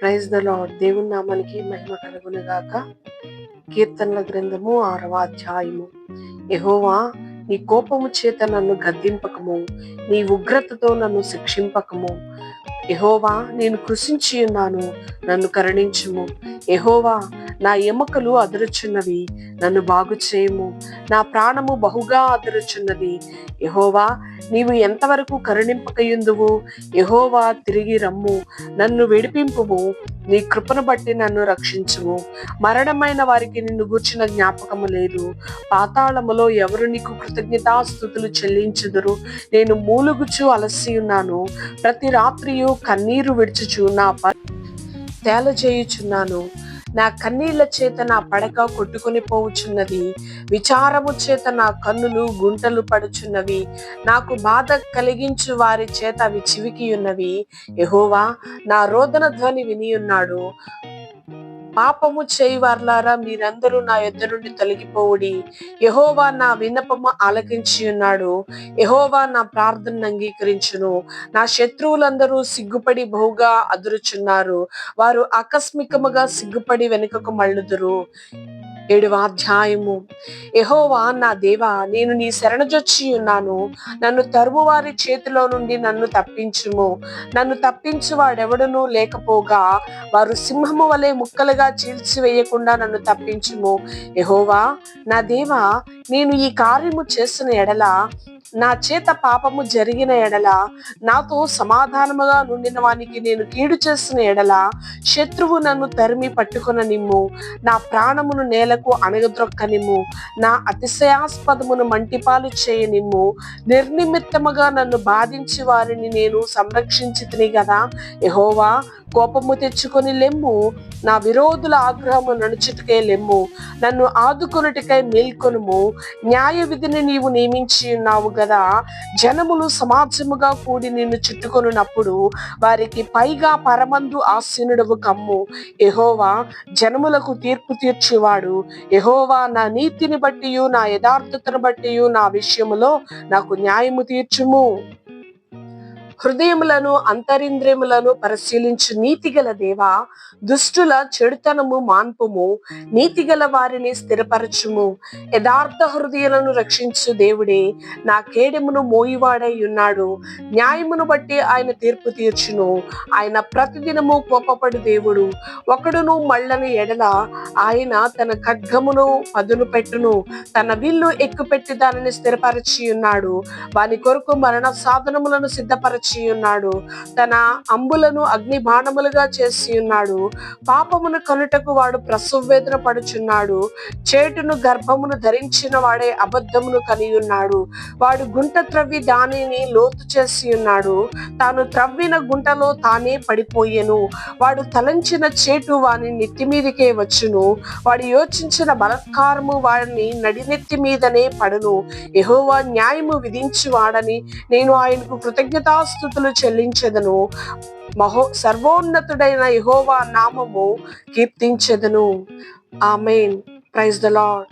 Praise the lord. దేవుని నామానికి మహిమ కలుగును గాక. కీర్తనల గ్రంథము 6వ అధ్యాయము. యెహోవా, నీ కోపము చేత నన్ను గద్దింపకము, నీ ఉగ్రతతో నన్ను శిక్షింపకము. యెహోవా, నేను కృషించి ఉన్నాను, నన్ను కరుణించుము. యెహోవా, నా ఎముకలు అదురుచున్నవి, నన్ను బాగు చేయము. నా ప్రాణము బహుగా అదురుచున్నది. యెహోవా, నీవు ఎంతవరకు కరుణింపకయుందువు? యెహోవా, తిరిగి రమ్ము, నన్ను విడిపింపుము. నీ కృపను బట్టి నన్ను రక్షించుము. మరణమైన వారికి నిన్ను గూర్చిన జ్ఞాపకము లేదు. పాతాళములో ఎవరు నీకు కృతజ్ఞతాస్తుతులు చెల్లించుదురు? నేను మూలుగుచు అలసి ఉన్నాను, ప్రతి రాత్రియు కన్నీరు విడుచుచు నా తేలజేయుచున్నాను. నా కన్నీళ్ల చేత నా పడక కొట్టుకొని పోవుచున్నది. విచారము చేత నా కన్నులు గుంటలు పడుచున్నవి. నాకు బాధ కలిగించు వారి చేత అవి చివికి ఉన్నవి. యెహోవా, నా రోదన ధ్వని వినియున్నాడు. పాపము చేయువార్లారా, మీరందరూ నా యొద్ద నుండి తొలగిపోవుడి. యెహోవా నా విన్నపము ఆలకించి ఉన్నాడు. యెహోవా నా ప్రార్థనను అంగీకరించును. నా శత్రువులందరూ సిగ్గుపడి బహుగా అదురుచున్నారు. వారు ఆకస్మికముగా సిగ్గుపడి వెనుకకు మళ్ళుదురు. 7వ అధ్యాయము. యెహోవా నా దేవా, నేను నీ శరణుజొచ్చి ఉన్నాను. నన్ను తరుమువారి చేతిలో నుండి నన్ను తప్పించుము. నన్ను తప్పించు వాడెవడునూ లేకపోగా, వారు సింహము వలె ముక్కలుగా చీల్చివేయకుండా నన్ను తప్పించుము. యెహోవా నా దేవా, నేను ఈ కార్యము చేసిన ఎడల, నా చేత పాపము జరిగిన ఎడల, నాతో సమాధానముగా నుండిన వానికి నేను కీడు చేసిన ఎడల, శత్రువు నన్ను తరిమి పట్టుకొన నిమ్ము. నా ప్రాణమును నేలకు అణగద్రొక్కనిమ్ము. నా అతిశయాస్పదమును మంటిపాలు చేయనిమ్ము. నిర్నిమిత్తముగా నన్ను బాధించి వారిని నేను సంరక్షించితిని గదా. యెహోవా, కోపము తెచ్చుకొని లెమ్ము. నా విరోధుల ఆగ్రహము నడుచుటకే లెమ్ము. నన్ను ఆదుకొనుటకై మేల్కొనుము. న్యాయ విధిని నీవు నియమించి ఉన్నావు గదా. జనములు సమాజముగా కూడి నిన్ను చుట్టుకొనున్నప్పుడు వారికి పైగా పరమందు ఆసీనుడవు కమ్ము. యెహోవా జనములకు తీర్పు తీర్చువాడు. యెహోవా నా నీతిని బట్టియు నా యథార్థతను బట్టియు నా విషయములో నాకు న్యాయము తీర్చుము. హృదయములను అంతరింద్రియములను పరిశీలించు నీతిగల దేవా, దుష్టుల చెడుతనము మాన్పుము. నీతిగల వారిని స్థిరపరచుము. యథార్థ హృదయాలను రక్షించు దేవుడే నా కేడెమును మోయివాడై ఉన్నాడు. న్యాయమును బట్టి ఆయన తీర్పు తీర్చును. ఆయన ప్రతిదినము కోపపడు దేవుడు. ఒకడును మళ్ళని ఎడల ఆయన తన ఖడ్గమును పదును పెట్టును. తన విల్లు ఎక్కుపెట్టి దానిని స్థిరపరచి ఉన్నాడు. వాని కొరకు మరణ సాధనములను సిద్ధపరచి ఉన్నాడు. తన అంబులను అగ్ని బాణములుగా చేసి ఉన్నాడు. పాపమును కనుటకు వాడు ప్రసవవేదన పడుచున్నాడు. చేటును గర్భమును ధరించిన వాడే అబద్ధమును కనియున్నాడు. వాడు గుంట త్రవ్వి దానిని లోతు చేసి ఉన్నాడు. తాను త్రవ్విన గుంటలో తానే పడిపోయెను. వాడు తలంచిన చేటు వాని నెత్తి మీదకే వచ్చును. వాడు యోచించిన బలత్కారము వాడిని నడినెత్తి మీదనే పడును. యెహోవా న్యాయము విధించువాడని నేను ఆయనకు కృతజ్ఞతాస్తుతులు చెల్లించెదను. సర్వోన్నతుడైన యెహోవా నామము కీర్తించెదను. ఆమేన్. Praise the lord.